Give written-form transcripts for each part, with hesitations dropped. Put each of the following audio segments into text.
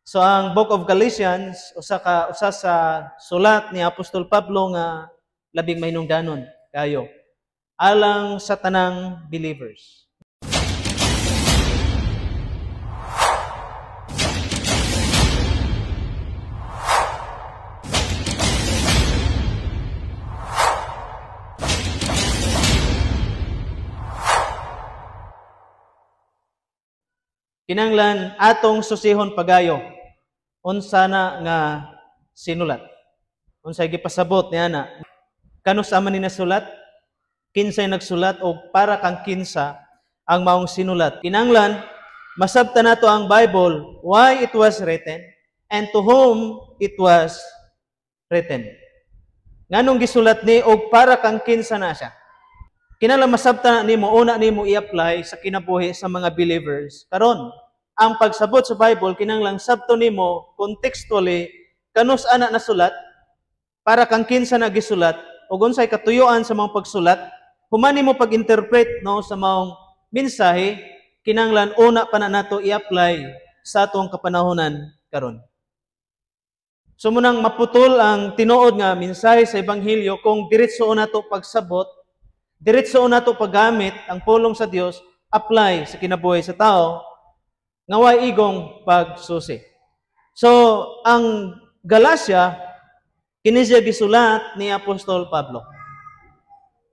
So ang Book of Galatians usa sa sulat ni Apostol Pablo nga labing mahinungdanon kayo alang sa tanang believers. Kinanglan atong susihon pagayo unsa na nga sinulat. Unsay gipasabot niya na kanus man ni nasulat, kinsay nagsulat o para kang kinsa ang maong sinulat. Kinanglan masabtan nato ang Bible why it was written and to whom it was written. Nganong gisulat ni og para kang kinsa na siya. Kinahanglan masabtan nimo una nimo i-apply sa kinabuhi sa mga believers. Karon, ang pagsabot sa Bible kinahanglan sabto nimo contextually kanus ana nasulat para kang kinsa na gisulat ug unsay katuyoan sa mga pagsulat, human nimo pag-interpret no sa maong mensahe, kinahanglan una pa na nato i-apply sa atong kapanahonan karon. So munang maputol ang tinuod nga mensahe sa ebanghelyo kung diretso nato pagsabot, diretso nato paggamit ang pulong sa Dios, apply sa kinabuhi sa tao, nga way igong pagsusi. So, ang Galacia, kini siya gisulat ni Apostol Pablo.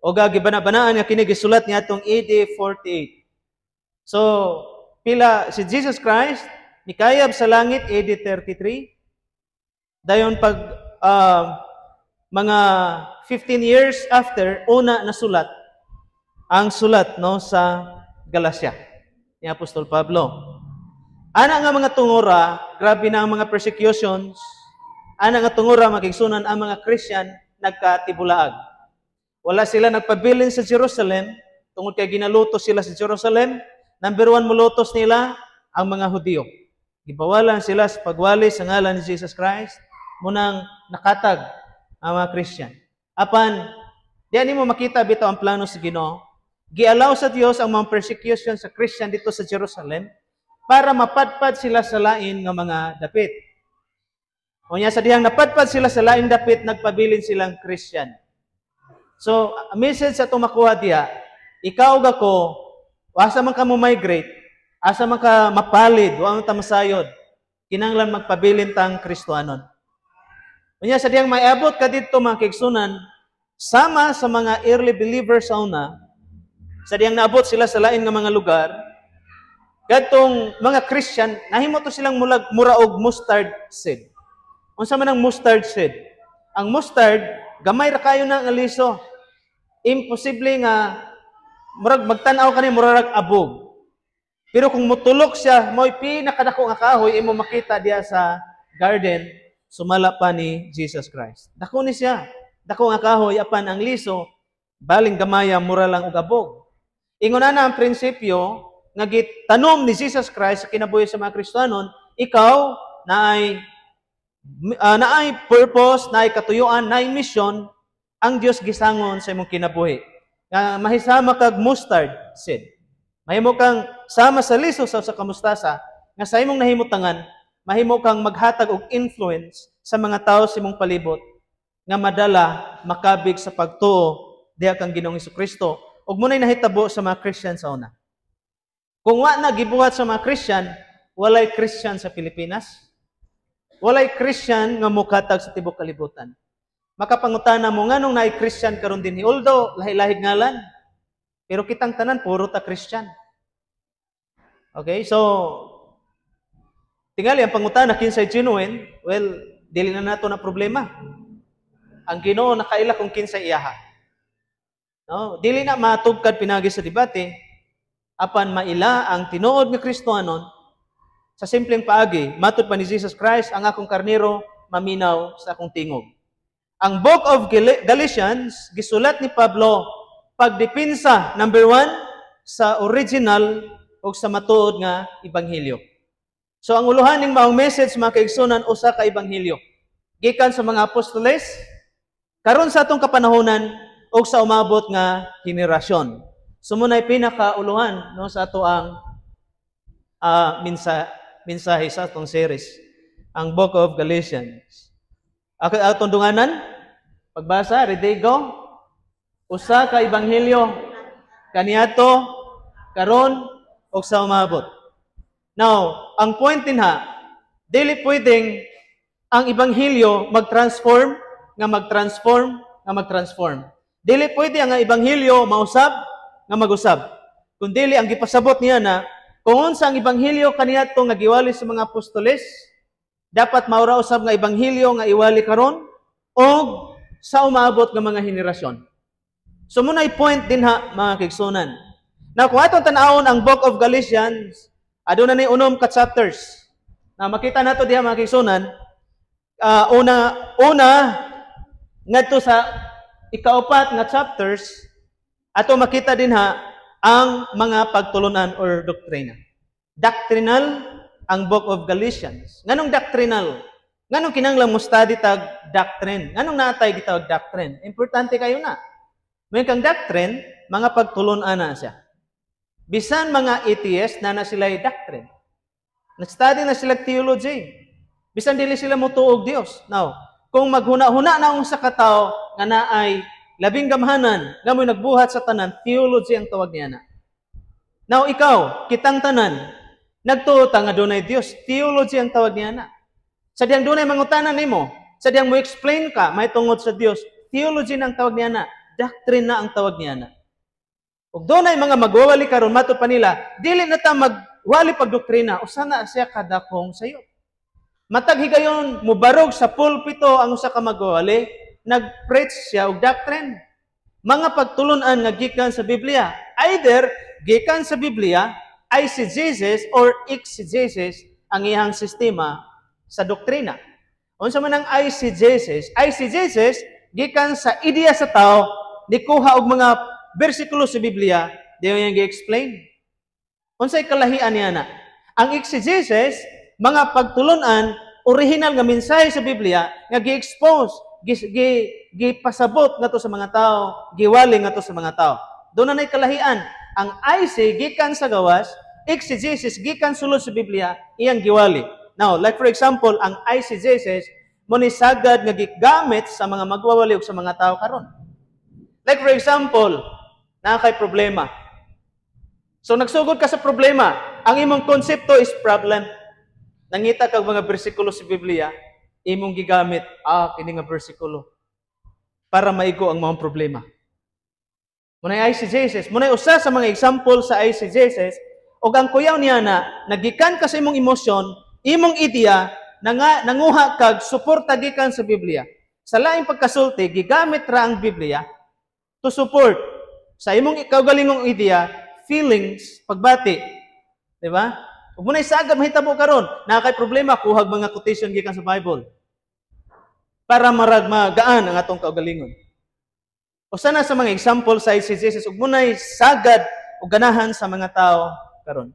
O gibana-banaan nga kini gisulat niya atong AD 48. So, pila si Jesus Christ, nikayab sa langit AD 33. Dayon pag mga 15 years after, una nasulat ang sulat no sa Galacia ni Apostol Pablo. Ana nga mga tungora, grabe na ang mga persecutions. Ana nga tungora makigsunan ang mga Christian nagkatibulaag. Wala sila nagpabilin sa Jerusalem tungod kay ginalutos sila sa Jerusalem. Number 1 mulutos nila ang mga Hudyo. Gibawalan sila sa pagwali sa ngalan ni Jesus Christ. Munang nakatag ang mga Christian. Apan, diyan nimo makita bitaw ang plano sa Ginoo. Gialaw sa Dios ang mga persecution sa Christian dito sa Jerusalem para mapadpad sila sa lain nga mga dapit. Unya sa dihang napadpad sila sa lain dapit, nagpabilin silang Christian. So, a message sa itong makuha diya, ikaw ug ako, asa man ka mo migrate, asa man ka mapalid, wa man ta masayod, kinahanglan magpabilin tang Kristohanon. Unya sa diyang maiabot ka dito mga kaigsunan, sama sa mga early believers sa una, sa diyang naabot sila sa lain nga mga lugar, kadtong mga Christian, nahimo to silang mura og mustard seed. Unsa man ang mustard seed? Ang mustard, gamay ra kayo na nga liso. Imposible nga murag magtan-aw kani murag abog. Pero kung mutulok siya, mo'y pinakadako nga kahoy imo makita diya sa garden, sumala pa ni Jesus Christ. Dako ni siya. Dako nga kahoy apan ang liso baling gamaya mura lang og abog. Ingon na ang prinsipyo nga gitanom ni Jesus Christ sa kinabuhi sa mga Kristiyanon, ikaw naay purpose, naay katuyuan, naay mission ang Dios gisangon sa imong kinabuhi. Nga mahisama kag mustard seed. Mahimo kang sama sa liso sa kamustasa nga sa imong nahimutangan, mahimo kang maghatag og influence sa mga tao sa imong palibot nga madala makabig sa pagtuo diha kang Ginoong Hesukristo ug munay nahitabo sa mga Christian sa una. Kung wa na gibuhat sa mga Christian, walay Christian sa Pilipinas. Walay Christian nga mukhatag sa tibok kalibutan. Makapangutana mo nganong naay Christian karon dinhi, although lahi-lahi ngalan, pero kitang tanan puro ta Christian. Okay, so tingali ang pangutana kinsay genuine, well, dili na nato na problema. Ang Ginoo nakaila kung kinsay iyaha. No, dili na matugkad pinagi sa debate apan maila ang tinuod nga Kristohanon sa simpleng paagi. Matud pa ni Jesus Christ, ang akong karnero maminaw sa akong tingog. Ang Book of Galatians gisulat ni Pablo pagdepensa number 1 sa original o sa matuod nga ebanghelyo. So ang uluhan ning maong message mga kaigsunan usa ka ebanghelyo. Gikan sa mga apostoles karon sa atong kapanahonan o sa umabot nga henerasyon. Sumunay pinakauluhan no sa ato ang mensahe sa atong series. ang Book of Galatians. Ako atong dunganan, pagbasa, ready go. Usa ka ebanghelyo kaniadto karon og sa umabot. Now, ang point din ha, dili pwedeng ang ebanghelyo mag-transform. Dili pwede ang ebanghelyo mausab nga mag-usab. Kundili ang gipasabot niya na kung unsa ang ebanghelyo kaniadto nga giwali sa mga apostoles, dapat maura usab nga ebanghelyo nga iwali karon og sa umabot nga mga henerasyon. So munay point din ha mga kigsunan. Now kung atong tan-awon ang Book of Galatians, aduna ni unom ka chapters. Na makita nato diha mga kigsunan, una ngadto sa ikaupat nga chapters, ato makita din ha ang mga pagtulunan or doktrina. Doctrinal ang Book of Galatians. Nganong doctrinal? Nganong kinahanglan mo study tag doctrine? Nganong natay gitawag doctrine? Importante kayo na. May kang doctrine, mga pagtulunan na siya. Bisan mga atheist na sila'y doctrine. Nag-study na sila theology. Bisan dili sila mutuog Dios. Now, kung maghuna-huna na ang sa katao nga naay labing gamhanan, nga mo'y nagbuhat sa tanan, theology ang tawag niya na. Now, ikaw, kitang tanan, nagtuota nga dunay Dios, theology ang tawag niya na. Sa diyang dunay mangutanan nimo, sa diyang mo explain ka, may tungod sa Dios, theology na ang tawag niya na, doctrine na ang tawag niya na. Ug dunay mga magwawali karon matud pa nila, dili na ta magwali pagdoktrina, usa na siya kadakong sayo. Matag higayon mubarog sa pulpito ang usa ka magwawali, nag-preach siya og doctrine. Mga pagtulunan nga gikan sa Biblia, either gikan sa Biblia, eisegesis or exegesis ang iyang sistema sa doktrina. Unsa man ang eisegesis? Eisegesis gikan sa ideya sa tao, nikuha og mga bersikulo sa Biblia, diyo yang gi-explain. Unsay kalahian niya na? Ang exegesis, mga pagtulunan, original nga mensahe sa Biblia, nga gi-expose, gipasabot nga to sa mga tao, giwali nga to sa mga tao. Doon na kalahian. Ang eise, gikan sa gawas, exegesis, gikan sulod sa Biblia, iyang giwali. Now, like for example, ang eisegesis, mo ni sagad nga gigamit sa mga magwawali ug sa mga tao karon. Like for example, na kay problema. So nagsugod ka sa problema, ang imong konsepto is problem. Nangita kag mga bersikulo sa Biblia, imong gigamit, kini nga bersikulo para maigo ang mga problema. Munay eisegesis, munay usa sa mga example sa eisegesis, og ang kuyaw niya na nagikan ka sa imong emosyon, imong ideya nanguha kag suporta gikan sa Biblia. Sa laing pagkasulti, gigamit ra ang Biblia to support sa imong kaugalingong ideya, feelings, pagbati. Di ba? Ug munay sagad mahitabo karon, na kay problema kuhag mga quotation gikan sa Bible. Para marag magaan ang atong kaugalingon. Usa na sa mga example sa eisegesis ug munay sagad ug ganahan sa mga tao karon.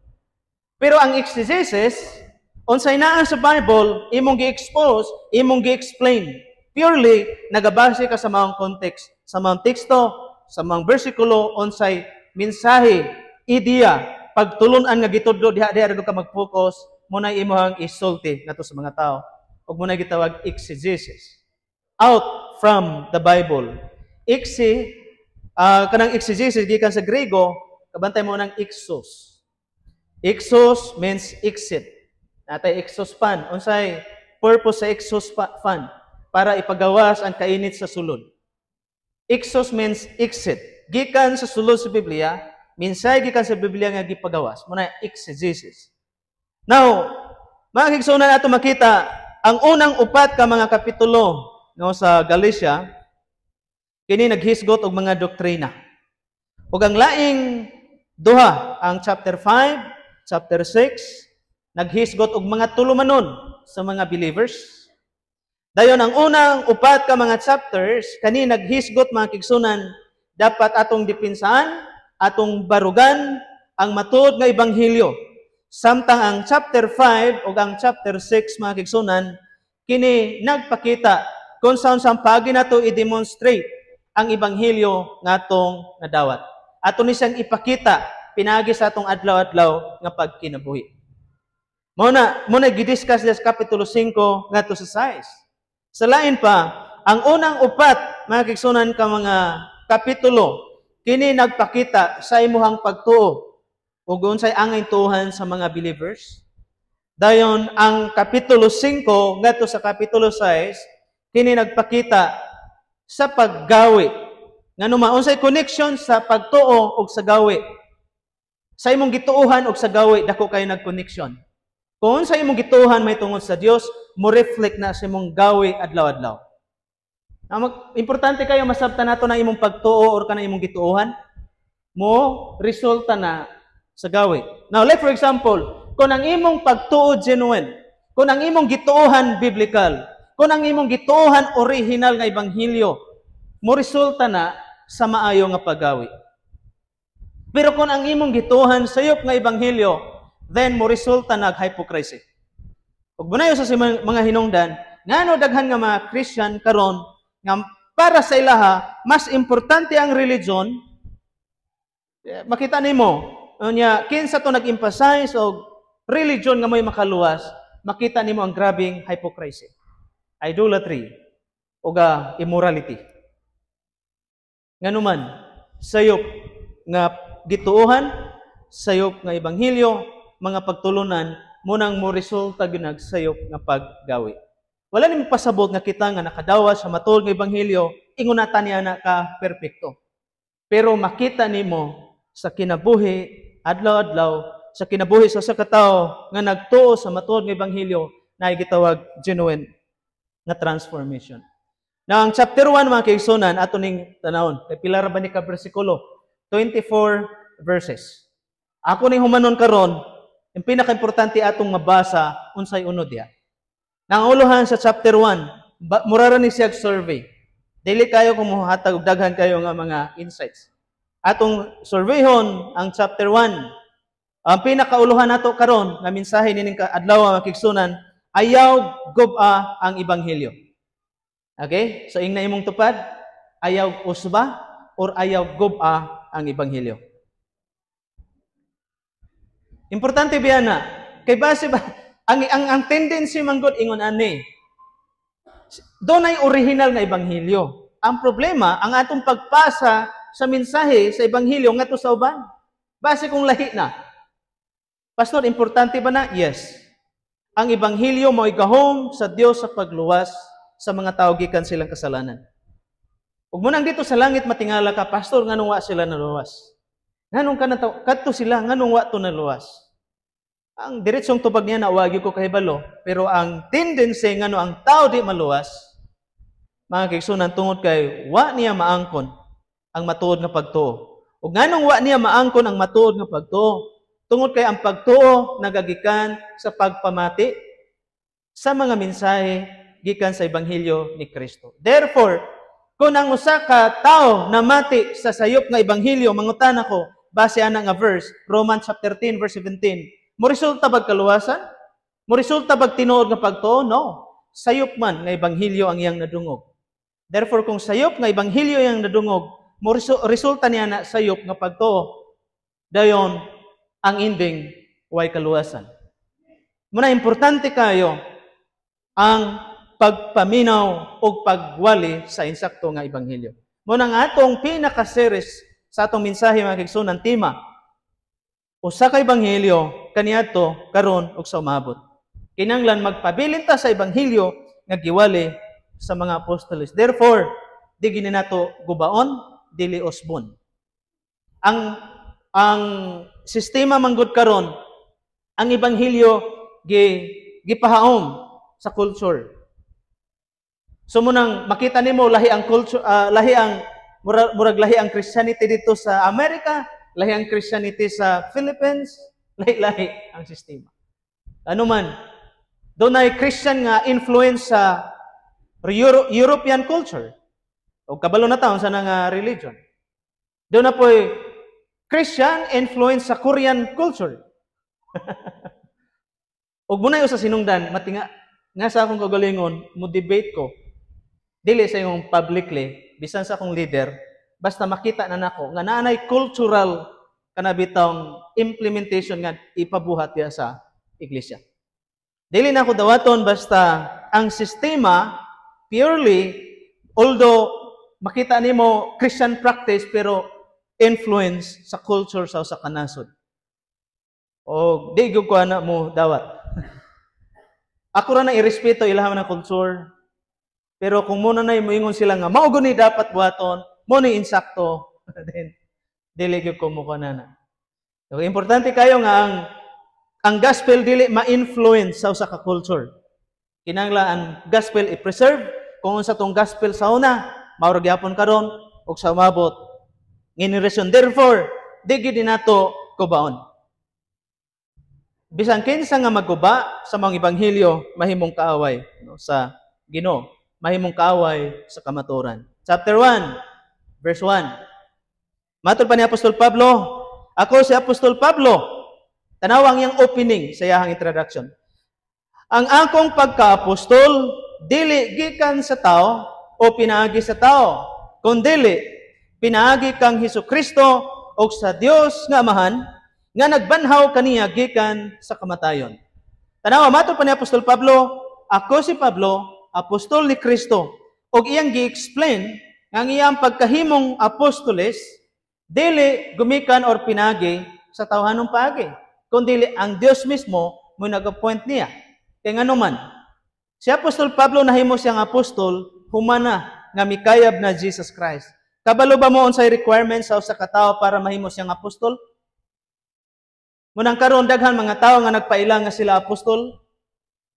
Pero ang exegesis, unsay naa sa Bible, imong gi-expose, imong gi-explain. Purely nagabase ka sa mga context, sa mga teksto, sa mga bersikulo, unsay mensahe, ideya, pagtulunan nga gitudlo diha ka mag-focus, muna imong isulti ngadto sa mga tao. Ug muna gitawag exegesis. Out from the Bible. Kanang exegesis gikan sa Grego, kabantay mo ng exos. Exos means exit. Natay exhaust fan. Unsay purpose sa exhaust fan? Para ipagawas ang kainit sa sulod. Exhaust means exit. Gikan sa sulod sa Biblia, minsay gikan sa Biblia nga gipagawas. Muna exegesis. Now, mga kigsunan ato makita, ang unang upat ka mga kapitulo no, sa Galatia, kini naghisgot og mga doktrina. Ug ang laing duha, ang chapter 5, chapter 6, naghisgot og mga tulumanon sa mga believers. Dayon ang unang upat ka mga chapters kani naghisgot mga kigsunan, dapat atong dipinsahan, atong barugan ang matuod nga ebanghelyo. Samtang ang chapter 5 o ang chapter 6 mga kigsunan kini nagpakita kung saan pagi nato i-demonstrate ang ebanghelyo nga atong nadawat. Ato ni siyang ipakita pinagi sa atong adlaw-adlaw nga pagkinabuhi. Muna gidiscuss sa Kapitulo 5 ngadto sa 6. Sa lain pa, ang unang upat, mga kigsunan ka mga kapitulo, kini nagpakita sa imuhang pagtuo ug unsay angay tuhan sa mga believers. Dayon ang Kapitulo 5 ngadto sa Kapitulo 6, kini nagpakita sa paggawi. Ngano unsay connection sa pagtuo ug sa gawi. Sa imong gituohan ug sa gawi, dako kayo nag-connection. Kung sa imong gituohan may tungod sa Dios, mo reflect na sa imong gawi adlaw-adlaw. Importante kayo masabtan nato na imong pagtuo or kana imong gituohan, mo resulta na sa gawi. Now, like for example, kung ang imong pagtuo genuine, kung ang imong gituohan biblical, kung ang imong gituohan original nga ebanghelyo, mo resulta na sa maayo nga paggawi. Pero kung ang imong gituohan sayop nga ebanghelyo, then mo resulta nag-hypocrisy. Ug bunayo sa mga hinungdan, ngano daghan nga mga Christian karon nga para sa ilaha mas importante ang religion. Makita nimo unya kinsa to nag-emphasize og religion nga may makaluwas, makita nimo ang grabing hypocrisy, idolatry ug immorality. Nganuman sayop nga gituohan, sayop nga ebanghelyo, mga pagtulunan, munang mo resulta ginag sayop nga paggawi. Wala nimo pasabot nga kita nga nakadawas sa matuod nga ebanghelyo, ingunatan niya na ka perpekto. Pero makita nimo sa kinabuhi adlaw-adlaw, sa kinabuhi sa katawo nga nagtuo sa matuod nga ebanghelyo na gitawag genuine nga transformation. Now, ang chapter 1 mga kaigsunan ato ning tanawon, kay pila ra ba ni ka bersikulo? 24 verses. Ako ning humanon karon, ang pinaka-importante atong mabasa unsay unod diha. Nang uluhan sa chapter 1, murara ni siya survey. Dili kayo kung muhatag og daghan kayo nga mga insights. Atong surveyhon ang chapter 1. Ang pinakauluhan nato karon nga mensahe nining adlaw mga kaigsunan, ayaw gob-a ang ebanghelyo. Okay? So ingna imong tupad, ayaw usba or ayaw gob-a ang ebanghelyo. Importante biya na kay base ba ang tendency man gud ingon ani. Dunay original nga ebanghelyo. Ang problema ang atong pagpasa sa mensahe sa ebanghelyo ngadto sa uban. Base kung lahi na. Pastor, importante ba na? Yes. Ang ebanghelyo mao gahom sa Dios sa pagluwas sa mga tawo gikan silang kasalanan. Ug munang dito sa langit matingala ka, pastor, nganong wa sila naluwas? Nganong kadto sila nganong wa to naluwas? Ang diretsong tubag niya na wagi ko kahibalo, pero ang tendency ngano ang tao di maluwas, mga kaigsunan tungod kay wa niya maangkon ang matuod nga pagtuo. Ug nganong wa niya maangkon ang matuod nga pagtuo? Tungod kay ang pagtuo nagagikan sa pagpamati sa mga mensahe gikan sa ebanghelyo ni Kristo. Therefore, kung ang usa ka tawo namati sa sayop nga ebanghelyo, mangutan ako, base ana nga verse, Romans chapter 10 verse 17, mo resulta bag kaluwasan? Mo resulta bag tinuod nga pagtuo? No. Sayop man nga ebanghelyo ang iyang nadungog. Therefore, kung sayop nga ebanghelyo yang nadungog, mo resulta niya na sayop nga pagtuo. Dayon ang ending way kaluwasan. Muna importante kayo ang pagpaminaw o pagwali sa insakto nga ebanghelyo. Muna nga atong pinaka-series sa atong mensahe mga kaigsunan tema, usa ka ebanghelyo kaniadto karon ug sa umabot. Kinahanglan magpabilin ta sa ebanghelyo nga giwali sa mga apostoles. Therefore, di gini nato gubaon, dili usbon. Ang sistema manggod karon, ang ebanghelyo gipahaom sa culture. So munang makita nimo lahi ang culture, murag lahi ang Christianity dito sa Amerika, lahi ang Christianity sa Philippines, lahi-lahi ang sistema. Ano man, doon ay Christian nga influence sa European culture. O kabalo na taon sa nga religion. Doon na po Christian influence sa Korean culture. Og munay sa sinungdan, matinga nga sa akong kagalingon, mo debate ko dili sa yung publicly, bisan sa akong leader, basta makita na nako nga naanay cultural kanabitang implementation nga ipabuhat diya sa iglesia. Dili na ako dawaton basta ang sistema purely, although makita nimo Christian practice pero influence sa culture sa usa ka nasod. O di gyud ko ana mo dawat. Ako ra na irespeto ilaham na culture. Pero kung muna na moingon sila nga mao guni dapat buhaton, mo ni insakto, then dili gyud ko mo kanana. So importante kayo nga ang gospel dili ma-influence sa usa ka culture. Kinahanglan ang gospel i-preserve kung unsa tong gospel sa una, mao ra gyapon karon ug sa umabot generation. Therefore, di gyud nato kubaon. Bisan kinsa nga magguba sa mga ebanghelyo mahimong kaaway sa Ginoo, mahimong kaaway sa kamaturan. Chapter 1, verse 1. Matod pa ni Apostol Pablo, ako si Apostol Pablo. Tanawang yang opening sa iyang introduction. Ang akong pagka-apostol dili gikan sa tao o pinaagi sa tao, kundi pinaagi kang Hesukristo o sa Dios nga Amahan nga nagbanhaw kaniya gikan sa kamatayon. Tanawa matod pa ni Apostol Pablo, ako si Pablo, apostol ni Kristo, og iyang gi-explain nga ang iyang pagkahimong apostoles dili gumikan or pinagi sa tawhanong paagi, kundi ang Dios mismo mo nag-appoint niya. Kaya nga naman, si Apostol Pablo nahimo siyang apostol humana nga mikayab na Jesus Christ. Kabalo ba mo unsay requirements sa usa ka tawo para mahimo siyang apostol? Munang karon daghan mga tawo nga nagpaila nga sila apostol.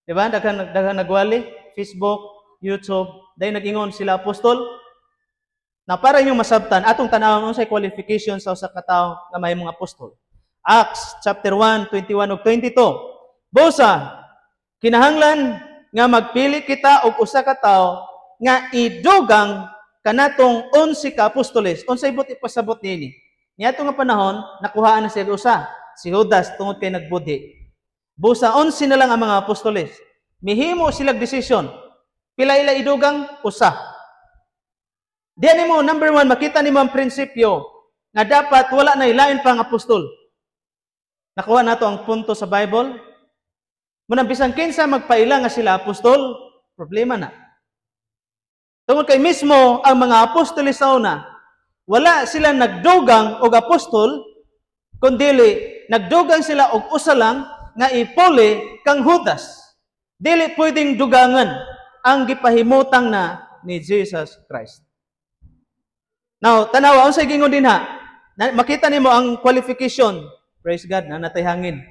Di ba? Daghan nagwali, Facebook, YouTube, dahil nag-ingon sila apostol. Na para inyong masabtan, atong tanawon unsay qualification sa usa ka tawo nga mahimong apostol. Acts chapter 1, 21 ug 22. Busa, kinahanglan nga magpili kita og usa ka tawo nga idugang kanatong 11 ka apostoles. Unsay buti pasabot niini? Niadto nga panahon nakuhaan na sila usa, si Judas tungod kay nagbudhi. Busa 11 na lang ang mga apostoles. Mihimo silang desisyon. Pila ila idugang usa. Diyan nimo number 1 makita nimo ang prinsipyo nga dapat wala na ilain pang apostol. Nakuha nato ang punto sa Bible. Munang bisan kinsa magpaila nga sila apostol, problema na. Tungod kay mismo ang mga apostoles sa una, wala sila nagdugang og apostol, kundi nagdugang sila og usa lang nga ipuli kang Judas. Dili pwedeng dugangan ang gipahimutang na ni Jesus Christ. Now, tanawa unsay gingon dinha? Makita nimo ang qualification. Praise God, nanatay hangin.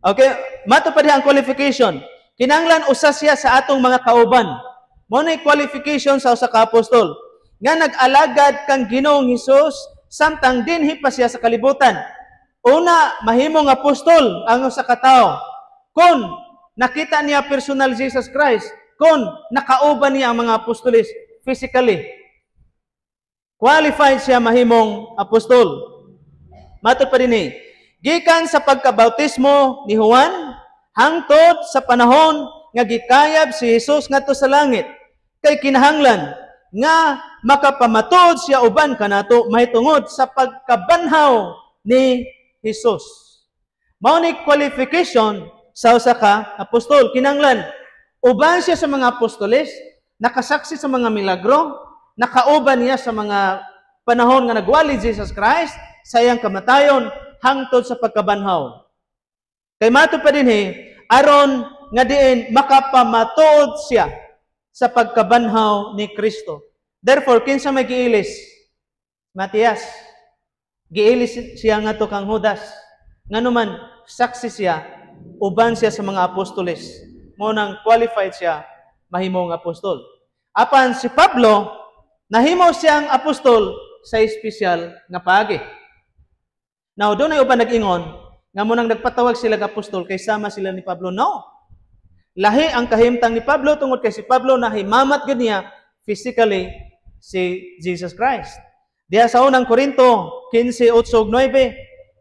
Okay, mato pa diha ang qualification. Kinahanglan usa siya sa atong mga kauban. Mao nay qualification sa usa ka apostol nga nag-alagad kang Ginoong Hesus samtang dinhi pa siya sa kalibutan. Una, mahimong apostol ang usa ka tawo kun nakita niya personal Jesus Christ, kun nakauban niya ang mga apostoles physically. Qualified siya mahimong apostol. Matod pa dinhi, gikan sa pagkabautismo ni Juan hangtod sa panahon nga gikayab si Jesus ngadto sa langit, kay kinahanglan nga makapamatud siya uban kanato mahitungod sa pagkabanhaw ni Jesus. Mao ni qualification sa usa ka apostol. Kinahanglan uban siya sa mga apostoles, nakasaksi sa mga milagro, nakauban niya sa mga panahon nga nagwali Jesus Christ sa iyang kamatayon hangtod sa pagkabanhaw. Kay mato pa dinhi aron nga diin makapamatuod siya sa pagkabanhaw ni Kristo. Therefore kinsa may giilis? Matias. Giilis siya ngadto kang Judas. Nganuman saksi siya, uban siya sa mga apostoles. Mo nang qualified siya mahimong apostol. Apan si Pablo nahimo siyang apostol sa espesyal nga paagi. Now, doon ay uban nag-ingon, nga munang nagpatawag sila ng apostol, kay sama sila ni Pablo. No. Lahi ang kahimtang ni Pablo, tungod kay si Pablo nahimamat gud niya physically si Jesus Christ. Diya sa unang Korinto 15:8-9,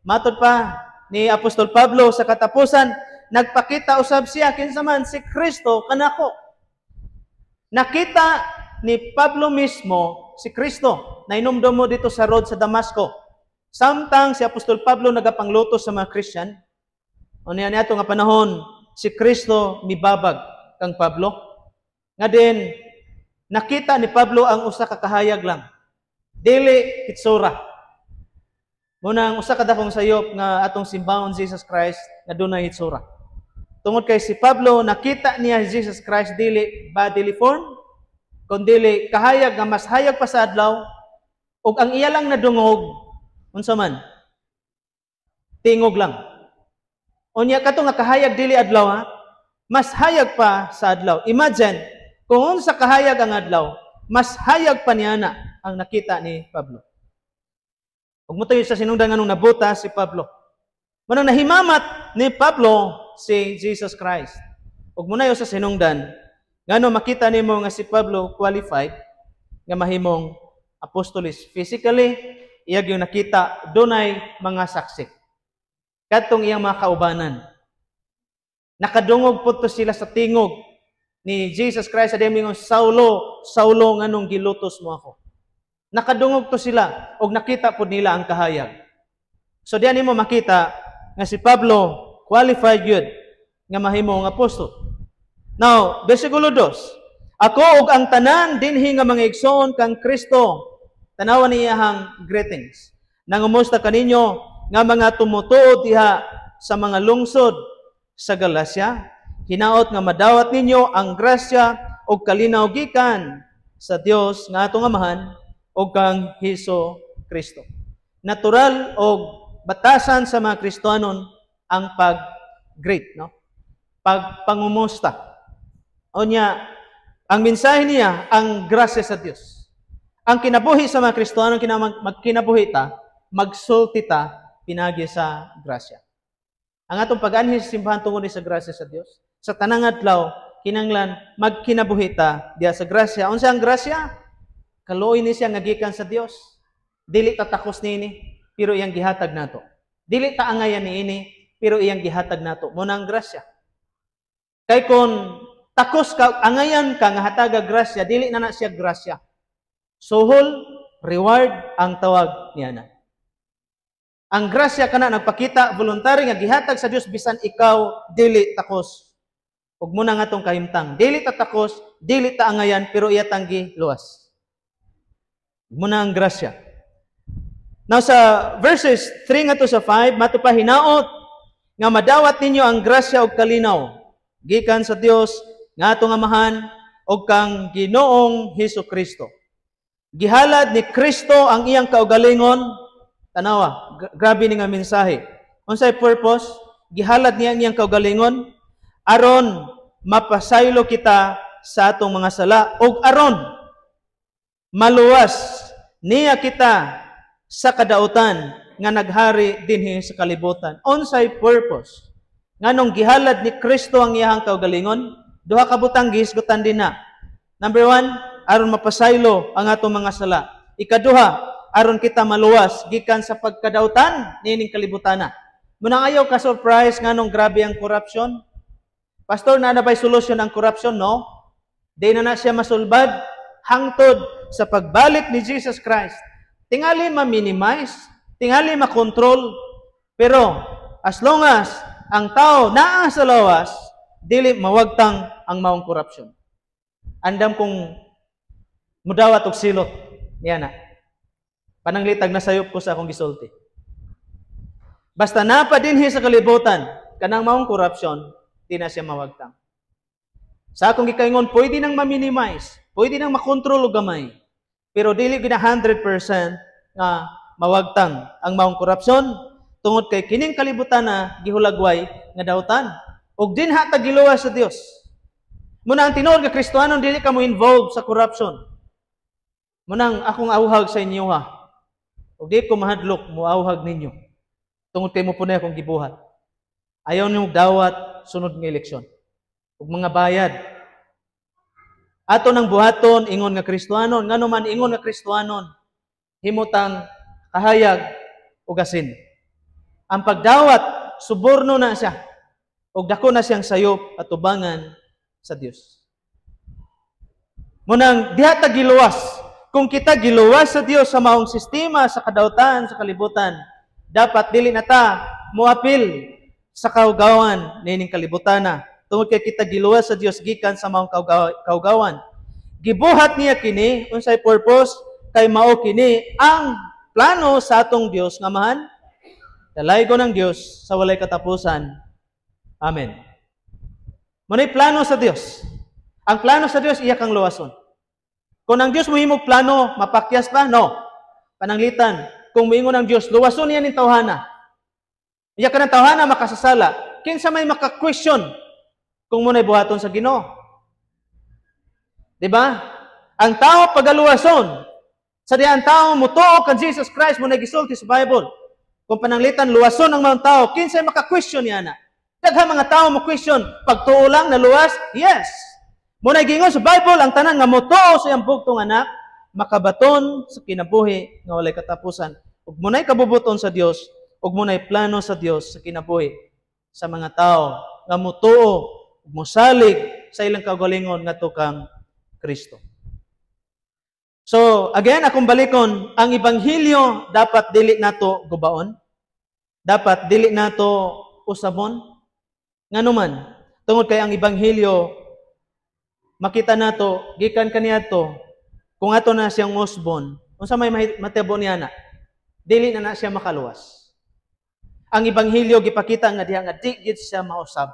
matod pa ni Apostol Pablo sa katapusan, nagpakita usab siya kinsa man si Kristo kanako. Nakita ni Pablo mismo si Kristo na inumdum mo dito sa road sa Damasco. Samtang si Apostol Pablo nagapangluto sa mga Christian, O niya niya nga panahon, si Kristo mibabag kang Pablo. Nga din, nakita ni Pablo ang usa ka kahayag lang. Dili hitsura. Muna ang usa ka dakong sayop nga atong simbahon Jesus Christ nga dunay hitsura. Tungod kay si Pablo, nakita niya Jesus Christ dili bodily form, kundi kahayag nga mas hayag pa sa adlaw, ug ang iya lang nadungog, unsa man? Tingog lang. Unya kato nga kahayag dili adlaw ha, mas hayag pa sa adlaw. Imagine, kung unsa kahayag ang adlaw, mas hayag pa niana ang nakita ni Pablo. Ug mo tayo sa sinungdan nganong nabuta si Pablo. Manang nahimamat ni Pablo si Jesus Christ. Ug munayo sa sinungdan, ngano makita nimo nga si Pablo qualified nga mahimong apostolis. Physically, iyag yung nakita dunay mga saksi. Katong iyang mga kaubanan. Nakadungog po to sila sa tingog ni Jesus Christ sa deming Saulo, Saulo nganong gilutos mo ako. Nakadungog to sila og nakita po nila ang kahayag. So diyan nimo makita nga si Pablo qualified yun nga mahimong apostol. Now, bersikulo 2. Ako ug ang tanan dinhi nga mga igsoon kang Kristo, tanawan niyahang greetings. Nangumusta kaninyo nga mga tumutuo diha sa mga lungsod sa Galacia, hinaot nga madawat ninyo ang grasya o kalinaw gikan sa Dios nga atong Amahan o kang Hesus Kristo. Natural o batasan sa mga Kristiyanon ang pag-greet, no? Pagpangumusta. O niya, ang mensahe niya, ang grasya sa Dios. Ang kinabuhi sa mga Kristiyanon, magkinabuhi ta, magsulti ta, pinagi sa grasya. Ang atong pag-anhi sa simbahan tungod sa grasya sa Dios. Sa tanang adlaw, kinanglan magkinabuhi ta diha sa grasya. Unsa ang grasya? Kaluoy ni siya nga gikan sa Dios. Dili ta takos niini, pero iyang gihatag nato. Dili ta angayan niini, pero iyang gihatag nato. Muna ang grasya. Kay kun takos ka, angayan ka nga hataga grasya, dili na siya grasya. Suhol, reward ang tawag niya na. Ang grasya kana nagpakita voluntary nga gihatag sa Dios bisan ikaw dili takos. Ug muna nga tong kahimtang, dili ta takos, dili ta angayan pero iya tanggi luwas. Muna ang grasya. Now sa verses 3 nga to sa 5, mato pa hinaot nga madawat ninyo ang grasya ug kalinaw gikan sa Dios nga atong Amahan ug kang Ginoong Hesukristo. Gihalad ni Kristo ang iyang kaugalingon. Tanawa, grabe ni nga mensahe. Unsay purpose? Gihalad niya ang iyang kaugalingon aron mapasaylo kita sa atong mga sala ug aron maluwas niya kita sa kadautan nga naghari dinhi sa kalibutan. Unsay purpose? Nganong gihalad ni Kristo ang iyang kaugalingon, duha ka butang gihisgutan din na. Number 1, aron mapasaylo ang atong mga sala. Ikaduha, aron kita maluwas gikan sa pagkadautan nining kalibutana. Munang ayaw ka surprise nganong grabe ang corruption. Pastor, na bay solusyon ang corruption? No. Di na siya masulbad hangtod sa pagbalik ni Jesus Christ. Tingali ma-minimize, tingali ma-control, pero as long as ang tao naa sa lawas, dili mawagtang ang maong corruption. Andam kung mudawat og silot niya na. Pananglitag na sayop ko sa akong gisulti. Basta napadinhi sa kalibutan, kanang maong corruption, di na siya mawagtang. Sa akong gikaingon, pwede nang ma-minimize, pwede nang makontrol o gamay, pero dili gina 100% nga mawagtang ang maong corruption, tungod kay kining kalibutan na gihulagway nga dautan. Og dinha ta giluwas sa Dios. Muna ang tinuod nga Kristiyanon, dili ka mo involved sa corruption. Munang akong auhag sa inyo ha. O di ko mahadlok, muawhag ninyo. Tungod kay mo po na akong gibuhat. Ayaw niyo dawat sunod ng eleksyon. Ug mga bayad. Ato nang buhaton, ingon nga Kristiyanon. Nga naman ingon nga Kristiyanon, himutang kahayag o gasin. Ang pagdawat, suborno na siya. O dako na siyang sayop at tubangan sa Dios. Munang diha ta giluwas. Kung kita giluwas sa Dios sa maong sistema, sa kadautan, sa kalibutan, dapat dili na ta muapil sa kaugawan nining kalibutana. Tungod kay kita giluwas sa Dios gikan sa maong kaugawan. Gibuhat niya kini unsay purpose kay mao kini ang plano sa atong Dios nga mahan dalaygo ng Dios sa walay katapusan. Amen. Manay plano sa Dios. Ang plano sa Dios iya kang luwason. Kung ang Dios mohimog plano, mapakyas ba? No. Pananglitan. Kung moingon ang Dios, luwason niya ning tawhana. Iya ka ng tawhana makasasala. Kinsa may maka-question kung muna'y buhaton sa Ginoo. Diba? Ang tao pagaluwason. Sa di ang tao mutuo kan Jesus Christ muna'y gisulti sa Bible. Kung pananglitan, luwason ang mga tao, kinsay maka-question niya na. Daghang mga tao mo question, pagtuo lang na luwas? Yes. Muna'y gingon sa Bible, ang tanan nga mutuo sa iyang bugtong anak, makabaton sa kinabuhi nga walay katapusan. Ug muna'y kabubuton sa Dios, ug muna'y plano sa Dios sa kinabuhi sa mga tao nga mutuo musalig sa ilang kaugalingon nga tukang Kristo. So, again, akong balikon, ang Ebanghelyo dapat dili nato gubaon. Dapat dili nato usabon. Nganuman, tungod kay ang Ebanghelyo, makita nato, gikan kaniadto, kung ato na siyang usbon, unsa may matabo niya na, dili na siya makaluwas. Ang Ebanghelyo, gipakita nga diha nga di gid siya mausab.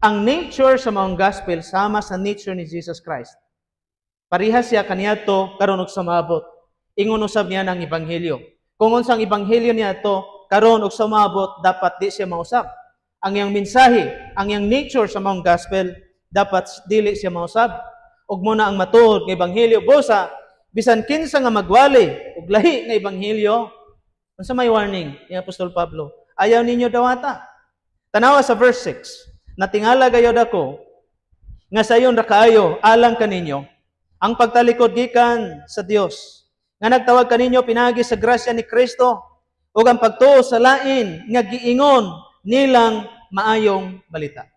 Ang nature sa maong gospel sama sa nature ni Jesus Christ. Parihas siya kaniadto karon og sumabot. Ingon usab niya ng Ebanghelyo. Kung unsang Ebanghelyo niya to karon og sumabot, dapat di siya mausab. Ang iyang mensahe, ang iyang nature sa maong gospel, dapat dili siya mausab. Ug muna ang matuod nga Ebanghelyo busa bisan kinsa nga magwali og lahi nga Ebanghelyo. Unsa may warning ni Apostol Pablo? Ayaw ninyo dawata. Tanawa sa verse 6. Natingala gayod ako nga sayon ra kaayo alang kaninyo ang pagtalikod gikan sa Dios nga nagtawag kaninyo pinagi sa grasya ni Kristo ug ang pagtuo sa lain nga giingon nilang maayong balita.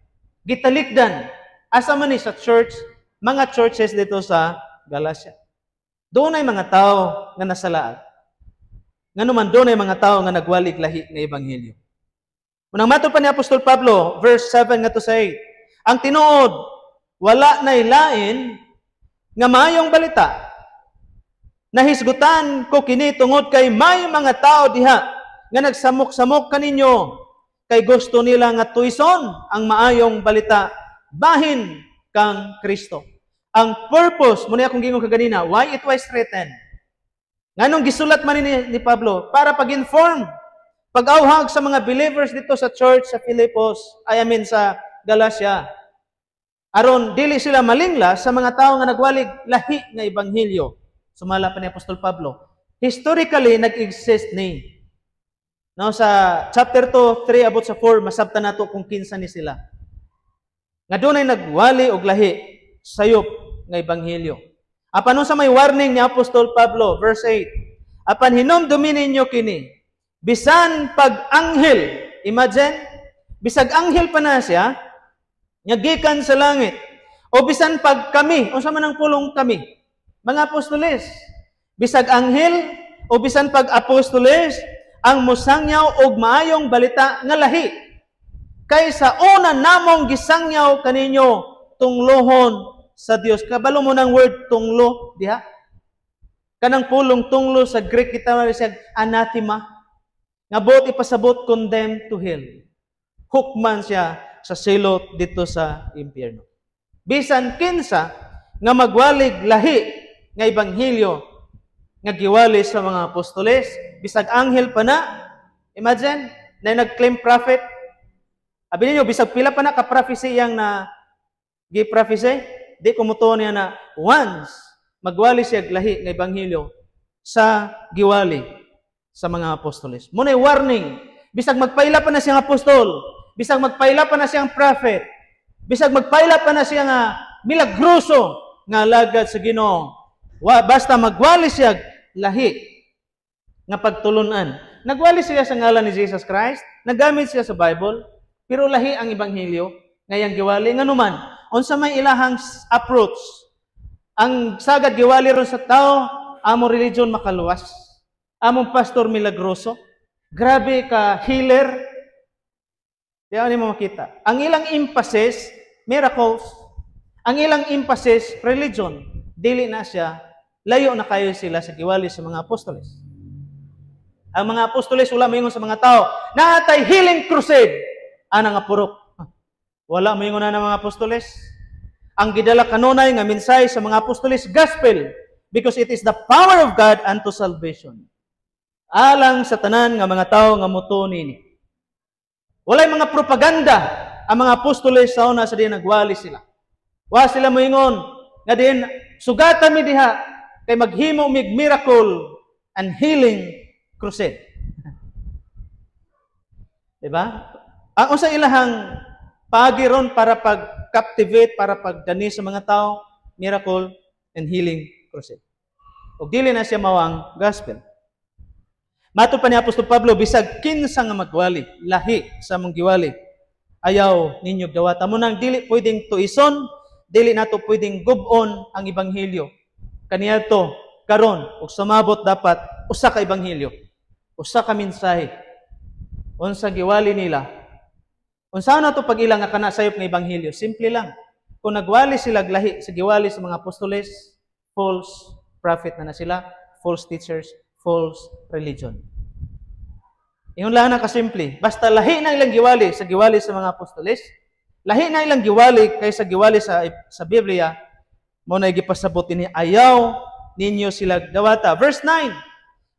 Gitalikdan asa man ni sa church, mga churches dito sa Galacia. Doon ay mga tao nga nasalaat. Nganuman doon ay mga tao nga nagwalig lahi nga Ebanghelyo. Unang matod pa ni Apostol Pablo, verse 7 nga to sa 8, ang tinuod, wala na'y lain nga mayong balita. Nahisgutan ko kini tungod kay may mga tao diha nga nagsamok-samok kaninyo kay gusto nila nga tuison ang maayong balita bahin kang Kristo. Ang purpose, muna akong gingon kaganina, why it was written? Nganong gisulat man ni Pablo? Para pag-inform, pag-auhag sa mga believers dito sa church sa Filipos, sa Galacia. Aron dili sila malingla sa mga tao nga nagwalig lahi nga Ebanghelyo. Sumala pa ni Apostol Pablo. Historically nag-exist ni. Now sa chapter 2, 3 abot sa 4 masabtan nato kung kinsa ni sila. Nga dunay nagwali og lahi sayop nga Ebanghelyo. Apan sa may warning ni Apostol Pablo, verse 8. Apan hinumdumi ninyo kini. Bisan pag-anghel, imagine, bisag anghel pa na siya, nyagikan sa langit, o bisan pag kami, o sa manang pulong kami, mga apostoles, bisag anghel, o bisan pag apostoles, ang musangyaw og maayong balita nga lahi, kaysa una namong gisangyaw kaninyo tunglohon sa Dios. Kabalo mo ng word tunglo, diha? Kanang pulong tunglo sa Greek kita marisag anathema. Nga buot ipasabot condemned to hell. Hukman siya sa silot dito sa impyerno. Bisan kinsa nga magwalig lahi nga Ebanghelyo nga giwali sa mga apostoles, bisag anghel pa na, imagine, na nag-claim prophet. Abi ninyo, bisag pila pa na ka-prophecy yang na gi-prophecy, di kumutuon niya na once magwali siya lahi nga Ebanghelyo sa giwali sa mga apostoles. Muna'y warning, bisag magpaila pa na siyang apostol, bisag magpaila pa na siyang prophet, bisag magpaila pa na siyang milagroso nga alagad sa Ginoo. Basta magwali siya lahi nga pagtulunan. Nagwali siya sa ngalan ni Jesus Christ, nagamit siya sa Bible, pero lahi ang Ebanghelyo ngayang giwali. Nganuman, unsa may ilahang approach, ang sagad giwali ron sa tao, amo religion makaluwas. Among pastor milagroso, grabe ka healer, Kaya ano mo makita? Ang ilang emphasis, miracles. Ang ilang emphasis, religion. Dili na siya, layo na kayo sila sa giwali sa mga apostoles. Ang mga apostoles, wala moingon sa mga tao, naatay healing crusade. Ana nga purok. Wala moingon na ng mga apostoles. Ang gidala kanunay nga mensahe sa mga apostoles, gospel. Because it is the power of God unto salvation. Alang sa tanan nga mga tao nga muto nini. Walay mga propaganda ang mga apostoles sa una sa diyan nagwali sila. Wa sila moingon nga din sugatan mi diha kay maghimo mig miracle and healing crusade. Diba? Ang usa ilahang pagiron para pag-captivate, para pagdani sa mga tao, miracle and healing crusade. Ug dili na siya mawang gospel. Mato pa ni Apostol Pablo, bisag kinsa nga magwali, lahi sa mong giwali, ayaw ninyo dawata. Munang dili pwedeng tuison, dili nato pwedeng gubon ang ebanghelyo. Kaniadto karon ug sumabot dapat usa ka ebanghelyo, usa ka mensahe. Unsa giwali nila? Unsa na to pag ilang nga kana sayop nga ebanghelyo? Simple lang. Kung nagwali sila lahi sa giwali sa mga apostoles, false prophet na sila, false teachers, false religion. Iyon lang na kasimple. Basta lahi na ilang giwali sa mga apostoles, lahi na ilang giwali kaysa giwali sa Biblia, mo na gipasabot ni ayaw ninyo sila dawata. Verse 9.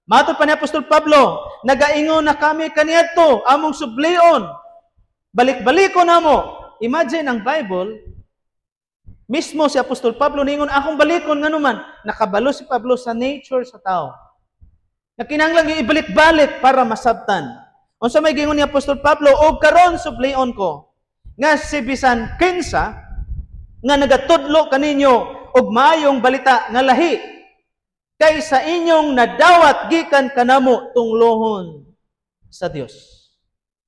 Mato pa ni Apostol Pablo, nagaingon na kami kaniadto among sublion. Balik-baliko namo. Imagine ang Bible, mismo si Apostol Pablo ningon akong balikon nganuman, nakabalo si Pablo sa nature sa tao. Na kinahanglan yung ibalik-balik para masabtan. Unsa may gingon ni Apostol Pablo, og karon sublion ko nga si bisan kinsa nga nagatudlo kaninyo og maayong balita nga lahi kay sa inyong nadawat gikan kanamo tunglohon sa Dios.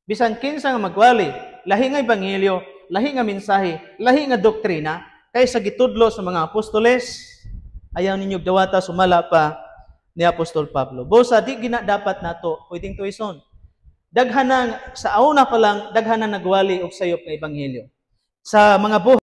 Bisan kinsa nga magwali, lahi nga ebanghelyo, lahi nga mensahe, lahi nga doktrina kay sa gitudlo sa mga apostoles, ayaw ninyo dawata sumala pa ni Apostol Pablo. Bosa, di gina dapat nato pwedeng tuison. Daghan na, sa una pa lang, daghan na nagwali og sayop nga ebanghelyo. Sa mga buhay